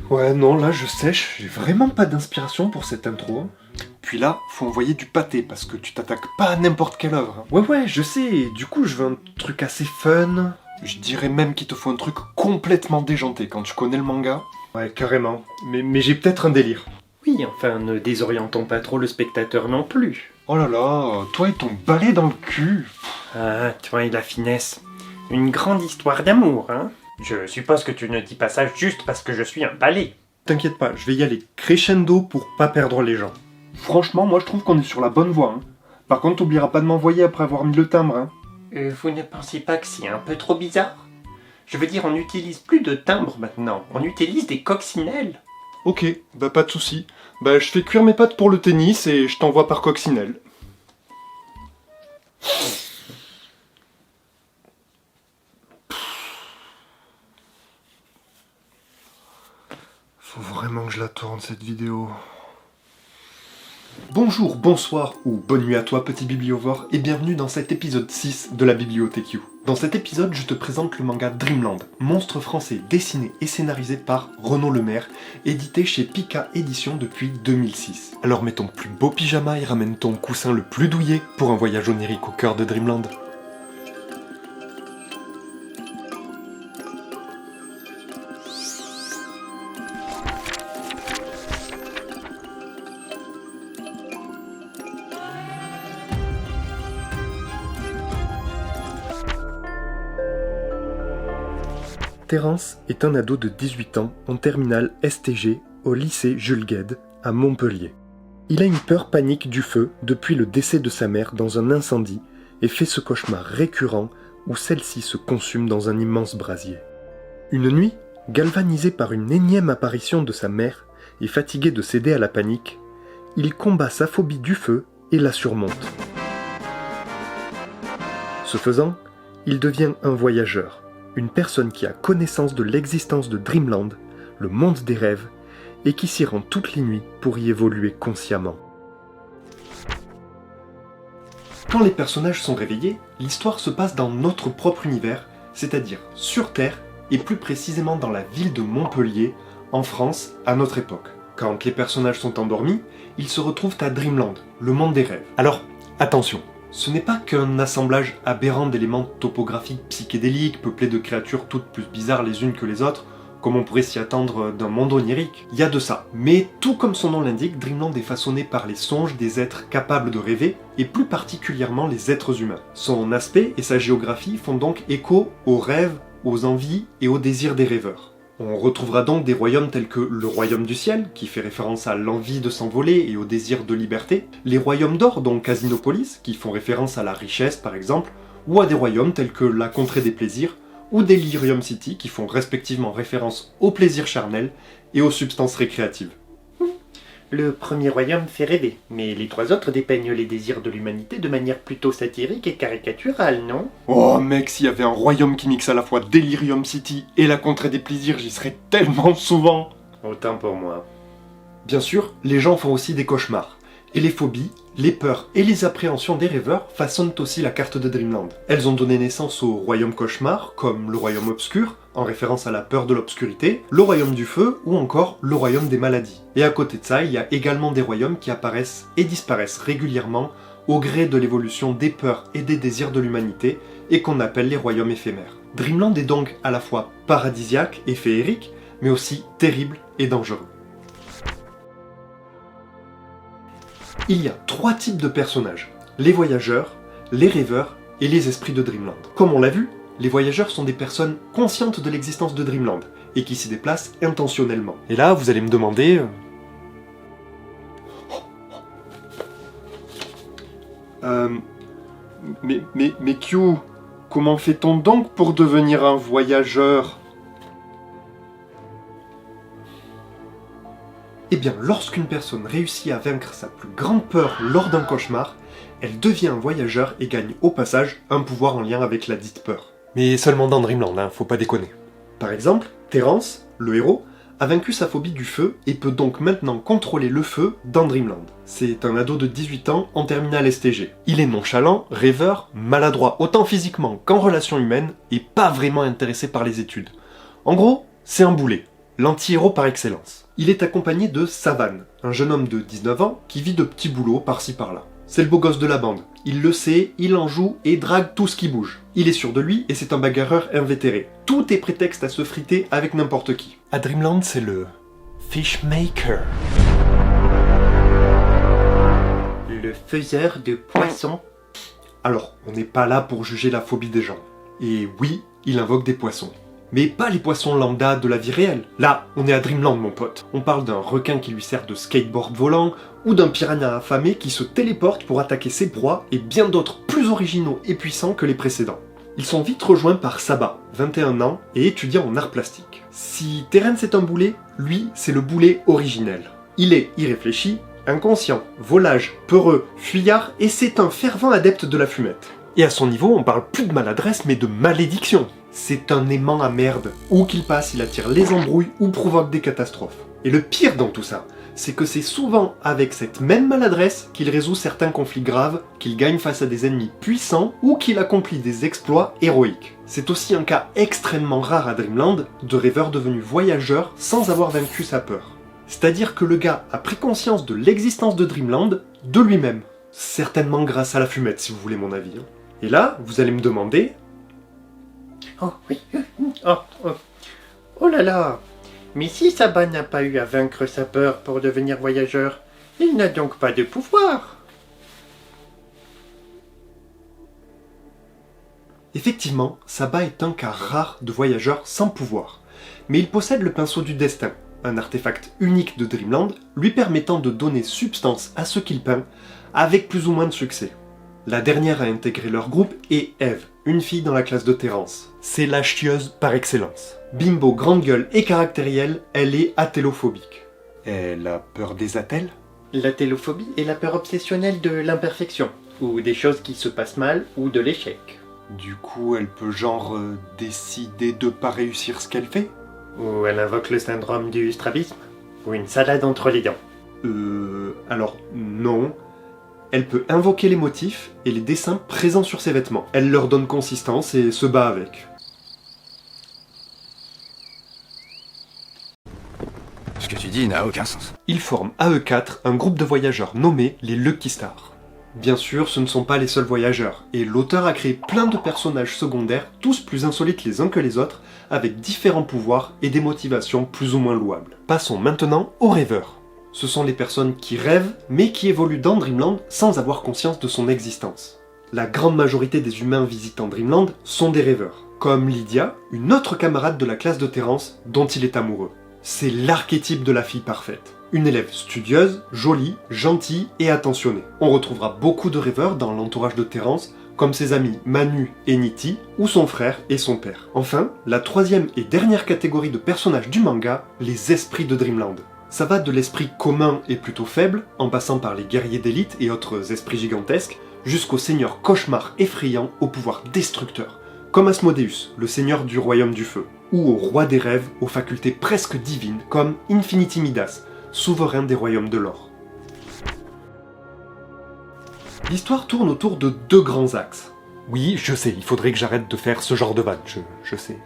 Ouais, non, là je sèche, j'ai vraiment pas d'inspiration pour cette intro. Puis là, faut envoyer du pâté, parce que tu t'attaques pas à n'importe quelle œuvre. Ouais, je sais, du coup je veux un truc assez fun. Je dirais même qu'il te faut un truc complètement déjanté quand tu connais le manga. Ouais, carrément, mais j'ai peut-être un délire. Oui, enfin, ne désorientons pas trop le spectateur non plus. Oh là là, toi et ton balai dans le cul. Ah, toi et la finesse. Une grande histoire d'amour, hein? Je suppose que tu ne dis pas ça juste parce que je suis un balai. T'inquiète pas, je vais y aller crescendo pour pas perdre les gens. Franchement, moi je trouve qu'on est sur la bonne voie. Par contre, t'oublieras pas de m'envoyer après avoir mis le timbre. Vous ne pensez pas que c'est un peu trop bizarre? Je veux dire, on n'utilise plus de timbre maintenant, on utilise des coccinelles. Ok, bah pas de soucis. Bah je fais cuire mes pâtes pour le tennis et je t'envoie par coccinelle. Faut vraiment que je la tourne cette vidéo. Bonjour, bonsoir ou bonne nuit à toi petit bibliovore et bienvenue dans cet épisode 6 de la Bibliothèque You. Dans cet épisode, je te présente le manga Dreamland, monstre français dessiné et scénarisé par Renaud Lemaire, édité chez Pika Éditions depuis 2006. Alors mets ton plus beau pyjama et ramène ton coussin le plus douillet pour un voyage onirique au cœur de Dreamland. Terence est un ado de 18 ans en terminale STG au lycée Jules Guesde à Montpellier. Il a une peur panique du feu depuis le décès de sa mère dans un incendie et fait ce cauchemar récurrent où celle-ci se consume dans un immense brasier. Une nuit, galvanisé par une énième apparition de sa mère et fatigué de céder à la panique, il combat sa phobie du feu et la surmonte. Ce faisant, il devient un voyageur, une personne qui a connaissance de l'existence de Dreamland, le monde des rêves, et qui s'y rend toutes les nuits pour y évoluer consciemment. Quand les personnages sont réveillés, l'histoire se passe dans notre propre univers, c'est-à-dire sur Terre, et plus précisément dans la ville de Montpellier, en France, à notre époque. Quand les personnages sont endormis, ils se retrouvent à Dreamland, le monde des rêves. Alors, attention, ce n'est pas qu'un assemblage aberrant d'éléments topographiques psychédéliques, peuplés de créatures toutes plus bizarres les unes que les autres, comme on pourrait s'y attendre d'un monde onirique. Il y a de ça. Mais tout comme son nom l'indique, Dreamland est façonné par les songes des êtres capables de rêver, et plus particulièrement les êtres humains. Son aspect et sa géographie font donc écho aux rêves, aux envies et aux désirs des rêveurs. On retrouvera donc des royaumes tels que le royaume du ciel, qui fait référence à l'envie de s'envoler et au désir de liberté, les royaumes d'or, donc Casinopolis, qui font référence à la richesse par exemple, ou à des royaumes tels que la contrée des plaisirs, ou Delirium City, qui font respectivement référence aux plaisirs charnels et aux substances récréatives. Le premier royaume fait rêver, mais les trois autres dépeignent les désirs de l'humanité de manière plutôt satirique et caricaturale, non? Oh mec, s'il y avait un royaume qui mixe à la fois Delirium City et la contrée des plaisirs, j'y serais tellement souvent. Autant pour moi. Bien sûr, les gens font aussi des cauchemars. Et les phobies, les peurs et les appréhensions des rêveurs façonnent aussi la carte de Dreamland. Elles ont donné naissance au royaume cauchemar, comme le royaume obscur, en référence à la peur de l'obscurité, le royaume du feu ou encore le royaume des maladies. Et à côté de ça, il y a également des royaumes qui apparaissent et disparaissent régulièrement au gré de l'évolution des peurs et des désirs de l'humanité et qu'on appelle les royaumes éphémères. Dreamland est donc à la fois paradisiaque et féerique, mais aussi terrible et dangereux. Il y a trois types de personnages, les voyageurs, les rêveurs et les esprits de Dreamland. Comme on l'a vu, les voyageurs sont des personnes conscientes de l'existence de Dreamland et qui s'y déplacent intentionnellement. Et là, vous allez me demander... Mais Q, comment fait-on donc pour devenir un voyageur? Eh bien, lorsqu'une personne réussit à vaincre sa plus grande peur lors d'un cauchemar, elle devient un voyageur et gagne au passage un pouvoir en lien avec la dite peur. Mais seulement dans Dreamland, faut pas déconner. Par exemple, Terence, le héros, a vaincu sa phobie du feu et peut donc maintenant contrôler le feu dans Dreamland. C'est un ado de 18 ans en terminale STG. Il est nonchalant, rêveur, maladroit autant physiquement qu'en relations humaines et pas vraiment intéressé par les études. En gros, c'est un boulet. l'anti-héros par excellence. Il est accompagné de Savane, un jeune homme de 19 ans qui vit de petits boulots par-ci par-là. C'est le beau gosse de la bande. Il le sait, il en joue et drague tout ce qui bouge. Il est sûr de lui et c'est un bagarreur invétéré. Tout est prétexte à se friter avec n'importe qui. À Dreamland, c'est le Fishmaker. Le faiseur de poissons. Alors, on n'est pas là pour juger la phobie des gens. Et oui, il invoque des poissons. Mais pas les poissons lambda de la vie réelle. Là, on est à Dreamland, mon pote. On parle d'un requin qui lui sert de skateboard volant, ou d'un piranha affamé qui se téléporte pour attaquer ses proies, et bien d'autres plus originaux et puissants que les précédents. Ils sont vite rejoints par Saba, 21 ans, et étudiant en art plastique. Si Terence est un boulet, lui, c'est le boulet originel. Il est irréfléchi, inconscient, volage, peureux, fuyard, et c'est un fervent adepte de la fumette. Et à son niveau, on parle plus de maladresse, mais de malédiction. C'est un aimant à merde. Où qu'il passe, il attire les embrouilles ou provoque des catastrophes. Et le pire dans tout ça, c'est que c'est souvent avec cette même maladresse qu'il résout certains conflits graves, qu'il gagne face à des ennemis puissants ou qu'il accomplit des exploits héroïques. C'est aussi un cas extrêmement rare à Dreamland de rêveur devenu voyageur sans avoir vaincu sa peur. C'est-à-dire que le gars a pris conscience de l'existence de Dreamland de lui-même. Certainement grâce à la fumette, si vous voulez mon avis. Et là, vous allez me demander... Oh oui. Oh là là. Mais si Saba n'a pas eu à vaincre sa peur pour devenir voyageur, il n'a donc pas de pouvoir. Effectivement, Saba est un cas rare de voyageur sans pouvoir. Mais il possède le pinceau du destin, un artefact unique de Dreamland lui permettant de donner substance à ce qu'il peint, avec plus ou moins de succès. La dernière à intégrer leur groupe est Eve, une fille dans la classe de Terence. C'est la chieuse par excellence. Bimbo, grande gueule et caractérielle, elle est athélophobique. Elle a peur des attelles ? La télophobie est la peur obsessionnelle de l'imperfection, ou des choses qui se passent mal, ou de l'échec. Du coup, elle peut décider de pas réussir ce qu'elle fait ? Ou elle invoque le syndrome du strabisme, ou une salade entre les dents. Alors non. Elle peut invoquer les motifs et les dessins présents sur ses vêtements. Elle leur donne consistance et se bat avec. Ce que tu dis n'a aucun sens. Ils forment à eux quatre un groupe de voyageurs nommé les Lucky Stars. Bien sûr, ce ne sont pas les seuls voyageurs, et l'auteur a créé plein de personnages secondaires, tous plus insolites les uns que les autres, avec différents pouvoirs et des motivations plus ou moins louables. Passons maintenant aux rêveurs. Ce sont les personnes qui rêvent, mais qui évoluent dans Dreamland sans avoir conscience de son existence. La grande majorité des humains visitant Dreamland sont des rêveurs, comme Lydia, une autre camarade de la classe de Terence dont il est amoureux. C'est l'archétype de la fille parfaite. Une élève studieuse, jolie, gentille et attentionnée. On retrouvera beaucoup de rêveurs dans l'entourage de Terence, comme ses amis Manu et Nitti, ou son frère et son père. Enfin, la troisième et dernière catégorie de personnages du manga, les esprits de Dreamland. Ça va de l'esprit commun et plutôt faible, en passant par les guerriers d'élite et autres esprits gigantesques, jusqu'au seigneur cauchemar effrayant au pouvoir destructeur, comme Asmodeus, le seigneur du royaume du feu, ou au roi des rêves aux facultés presque divines, comme Infinity Midas, souverain des royaumes de l'or. L'histoire tourne autour de deux grands axes. Oui, je sais, il faudrait que j'arrête de faire ce genre de vanne, je sais.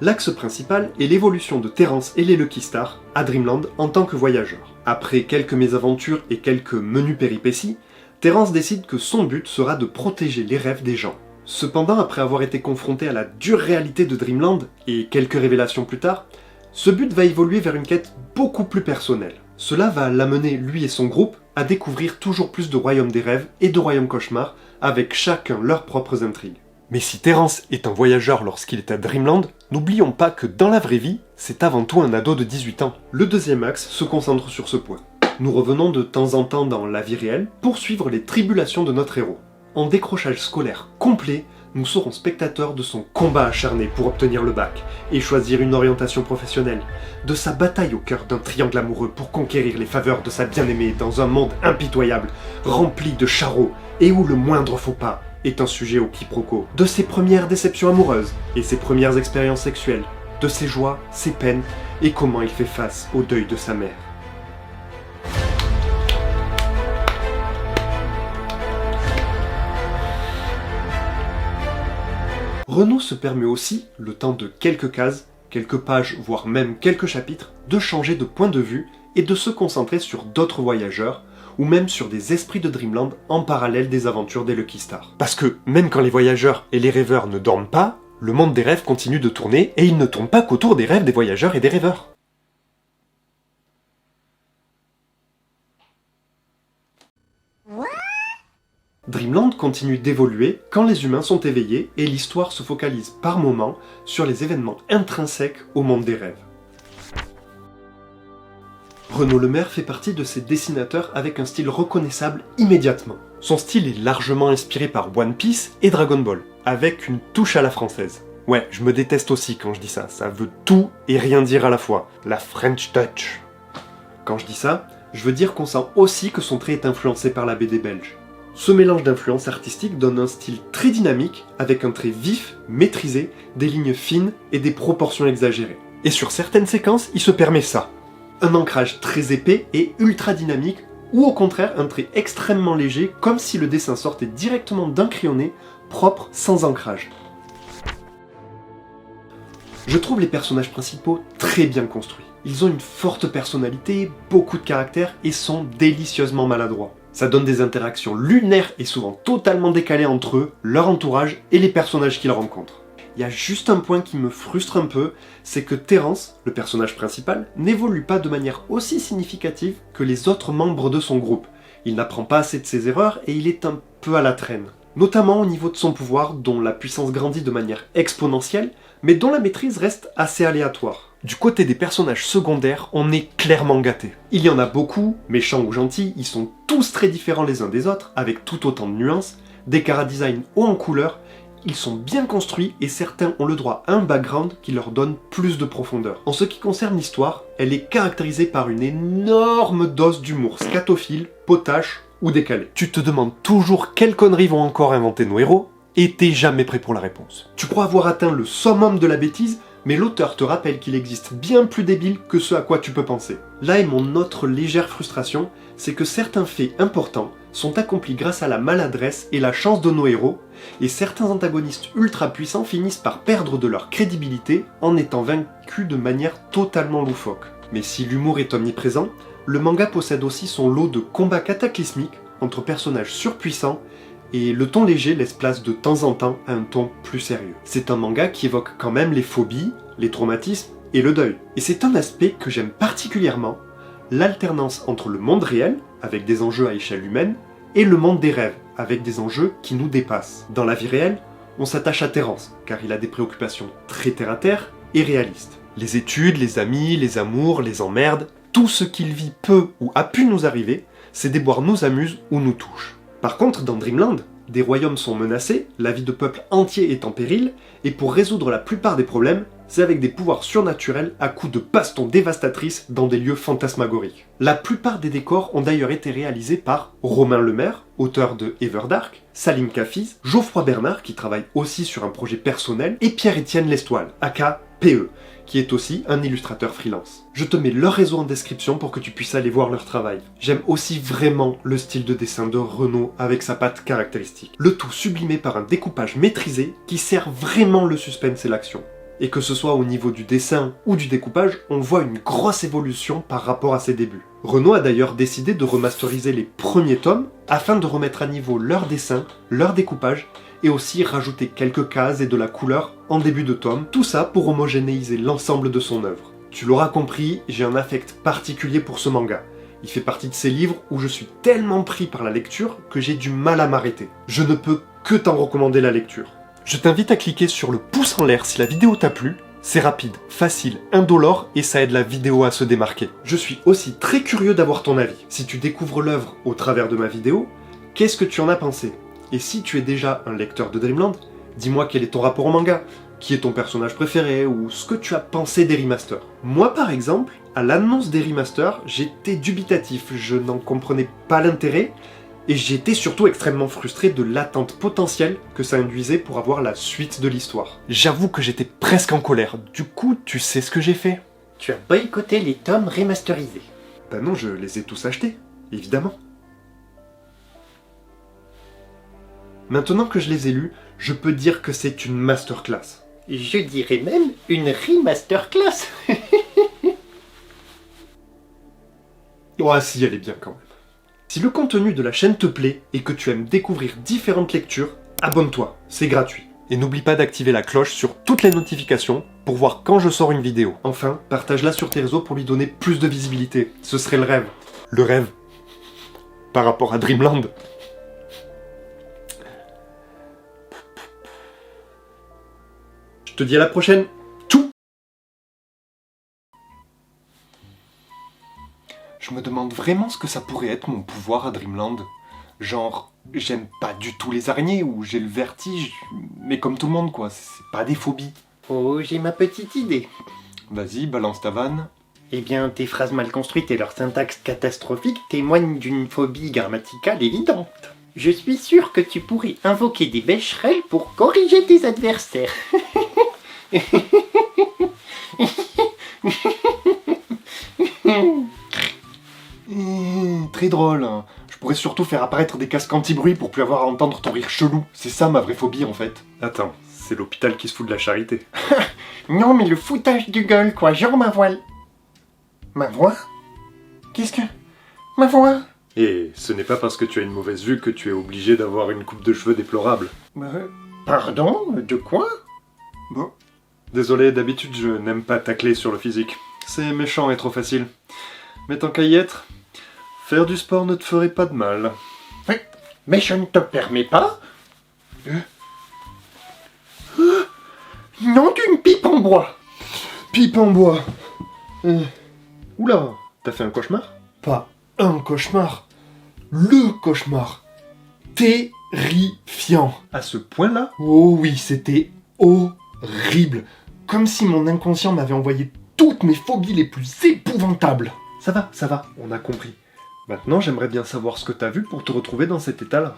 L'axe principal est l'évolution de Terence et les Lucky Stars à Dreamland en tant que voyageurs. Après quelques mésaventures et quelques menues péripéties, Terence décide que son but sera de protéger les rêves des gens. Cependant, après avoir été confronté à la dure réalité de Dreamland, et quelques révélations plus tard, ce but va évoluer vers une quête beaucoup plus personnelle. Cela va l'amener, lui et son groupe, à découvrir toujours plus de royaumes des rêves et de royaumes cauchemars, avec chacun leurs propres intrigues. Mais si Terence est un voyageur lorsqu'il est à Dreamland, n'oublions pas que dans la vraie vie, c'est avant tout un ado de 18 ans. Le deuxième axe se concentre sur ce point. Nous revenons de temps en temps dans la vie réelle pour suivre les tribulations de notre héros. En décrochage scolaire complet, nous serons spectateurs de son combat acharné pour obtenir le bac et choisir une orientation professionnelle, de sa bataille au cœur d'un triangle amoureux pour conquérir les faveurs de sa bien-aimée dans un monde impitoyable, rempli de charreaux et où le moindre faux pas est un sujet au quiproquo, de ses premières déceptions amoureuses et ses premières expériences sexuelles, de ses joies, ses peines et comment il fait face au deuil de sa mère. Renaud se permet aussi, le temps de quelques cases, quelques pages, voire même quelques chapitres, de changer de point de vue et de se concentrer sur d'autres voyageurs, ou même sur des esprits de Dreamland en parallèle des aventures des Lucky Stars. Parce que, même quand les voyageurs et les rêveurs ne dorment pas, le monde des rêves continue de tourner, et il ne tourne pas qu'autour des rêves des voyageurs et des rêveurs. Dreamland continue d'évoluer quand les humains sont éveillés et l'histoire se focalise par moments sur les événements intrinsèques au monde des rêves. Renaud Lemaire fait partie de ces dessinateurs avec un style reconnaissable immédiatement. Son style est largement inspiré par One Piece et Dragon Ball, avec une touche à la française. Ouais, je me déteste aussi quand je dis ça, ça veut tout et rien dire à la fois. La French Touch. Quand je dis ça, je veux dire qu'on sent aussi que son trait est influencé par la BD belge. Ce mélange d'influences artistiques donne un style très dynamique, avec un trait vif, maîtrisé, des lignes fines et des proportions exagérées. Et sur certaines séquences, il se permet ça. Un ancrage très épais et ultra dynamique, ou au contraire un trait extrêmement léger, comme si le dessin sortait directement d'un crayonné, propre, sans ancrage. Je trouve les personnages principaux très bien construits. Ils ont une forte personnalité, beaucoup de caractère et sont délicieusement maladroits. Ça donne des interactions lunaires et souvent totalement décalées entre eux, leur entourage et les personnages qu'ils rencontrent. Il y a juste un point qui me frustre un peu, c'est que Terence, le personnage principal, n'évolue pas de manière aussi significative que les autres membres de son groupe. Il n'apprend pas assez de ses erreurs et il est un peu à la traîne. Notamment au niveau de son pouvoir, dont la puissance grandit de manière exponentielle, mais dont la maîtrise reste assez aléatoire. Du côté des personnages secondaires, on est clairement gâté. Il y en a beaucoup, méchants ou gentils, ils sont tous très différents les uns des autres, avec tout autant de nuances, des chara-design hauts en couleurs, ils sont bien construits et certains ont le droit à un background qui leur donne plus de profondeur. En ce qui concerne l'histoire, elle est caractérisée par une énorme dose d'humour scatophile, potache ou décalé. Tu te demandes toujours quelles conneries vont encore inventer nos héros, et t'es jamais prêt pour la réponse. Tu crois avoir atteint le summum de la bêtise, mais l'auteur te rappelle qu'il existe bien plus débile que ce à quoi tu peux penser. Là est mon autre légère frustration, c'est que certains faits importants sont accomplis grâce à la maladresse et la chance de nos héros, et certains antagonistes ultra puissants finissent par perdre de leur crédibilité en étant vaincus de manière totalement loufoque. Mais si l'humour est omniprésent, le manga possède aussi son lot de combats cataclysmiques entre personnages surpuissants, et le ton léger laisse place de temps en temps à un ton plus sérieux. C'est un manga qui évoque quand même les phobies, les traumatismes et le deuil. Et c'est un aspect que j'aime particulièrement, l'alternance entre le monde réel, avec des enjeux à échelle humaine, et le monde des rêves, avec des enjeux qui nous dépassent. Dans la vie réelle, on s'attache à Terence, car il a des préoccupations très terre-à-terre et réalistes. Les études, les amis, les amours, les emmerdes, tout ce qu'il vit peut ou a pu nous arriver, ces déboires nous amusent ou nous touchent. Par contre, dans Dreamland, des royaumes sont menacés, la vie de peuples entiers est en péril, et pour résoudre la plupart des problèmes, c'est avec des pouvoirs surnaturels à coups de bastons dévastatrices dans des lieux fantasmagoriques. La plupart des décors ont d'ailleurs été réalisés par Romain Lemaire, auteur de Everdark, Salim Kafiz, Geoffroy Bernard, qui travaille aussi sur un projet personnel, et Pierre-Étienne Lestoile, aka PE, qui est aussi un illustrateur freelance. Je te mets leur réseau en description pour que tu puisses aller voir leur travail. J'aime aussi vraiment le style de dessin de Renaud avec sa patte caractéristique. Le tout sublimé par un découpage maîtrisé qui sert vraiment le suspense et l'action. Et que ce soit au niveau du dessin ou du découpage, on voit une grosse évolution par rapport à ses débuts. Renaud a d'ailleurs décidé de remasteriser les premiers tomes afin de remettre à niveau leur dessin, leur découpage et aussi rajouter quelques cases et de la couleur en début de tome, tout ça pour homogénéiser l'ensemble de son œuvre. Tu l'auras compris, j'ai un affect particulier pour ce manga. Il fait partie de ces livres où je suis tellement pris par la lecture que j'ai du mal à m'arrêter. Je ne peux que t'en recommander la lecture. Je t'invite à cliquer sur le pouce en l'air si la vidéo t'a plu. C'est rapide, facile, indolore et ça aide la vidéo à se démarquer. Je suis aussi très curieux d'avoir ton avis. Si tu découvres l'œuvre au travers de ma vidéo, qu'est-ce que tu en as pensé ? Et si tu es déjà un lecteur de Dreamland, dis-moi quel est ton rapport au manga, qui est ton personnage préféré ou ce que tu as pensé des remasters. Moi par exemple, à l'annonce des remasters, j'étais dubitatif, je n'en comprenais pas l'intérêt et j'étais surtout extrêmement frustré de l'attente potentielle que ça induisait pour avoir la suite de l'histoire. J'avoue que j'étais presque en colère, du coup tu sais ce que j'ai fait ? Tu as boycotté les tomes remasterisés. Bah non, je les ai tous achetés, évidemment. Maintenant que je les ai lus, je peux dire que c'est une masterclass. Je dirais même une remasterclass. Ouais, si, elle est bien quand même. Si le contenu de la chaîne te plaît et que tu aimes découvrir différentes lectures, abonne-toi, c'est gratuit. Et n'oublie pas d'activer la cloche sur toutes les notifications pour voir quand je sors une vidéo. Enfin, partage-la sur tes réseaux pour lui donner plus de visibilité. Ce serait le rêve. Le rêve. Par rapport à Dreamland. Je te dis à la prochaine. Tchou. Je me demande vraiment ce que ça pourrait être mon pouvoir à Dreamland. Genre, j'aime pas du tout les araignées ou j'ai le vertige, mais comme tout le monde quoi, c'est pas des phobies. Oh, j'ai ma petite idée. Vas-y, balance ta vanne. Eh bien, tes phrases mal construites et leur syntaxe catastrophique témoignent d'une phobie grammaticale évidente. Je suis sûr que tu pourrais invoquer des bécherelles pour corriger tes adversaires. Très drôle. Hein. Je pourrais surtout faire apparaître des casques anti-bruit pour plus avoir à entendre ton rire chelou. C'est ça ma vraie phobie en fait. Attends, c'est l'hôpital qui se fout de la charité. Non, mais le foutage du gueule, quoi, genre ma voix. Ma voix? Qu'est-ce que... Ma voix? Et ce n'est pas parce que tu as une mauvaise vue que tu es obligé d'avoir une coupe de cheveux déplorable. Pardon? De quoi? Bon. Désolé, d'habitude je n'aime pas tacler sur le physique. C'est méchant et trop facile. Mais tant qu'à y être, faire du sport ne te ferait pas de mal. Mais je ne te permets pas. Non d'une pipe en bois. Pipe en bois. Oula, t'as fait un cauchemar? Pas un cauchemar. Le cauchemar. Terrifiant. À ce point-là? Oh oui, c'était horrible. Comme si mon inconscient m'avait envoyé toutes mes phobies les plus épouvantables. Ça va, on a compris. Maintenant, j'aimerais bien savoir ce que t'as vu pour te retrouver dans cet état-là.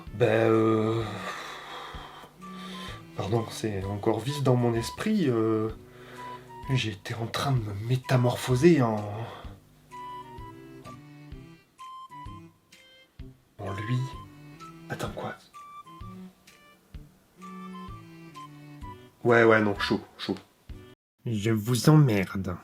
Pardon, c'est encore vif dans mon esprit. J'étais en train de me métamorphoser en lui. Attends, quoi? Ouais, non, chaud. Je vous emmerde.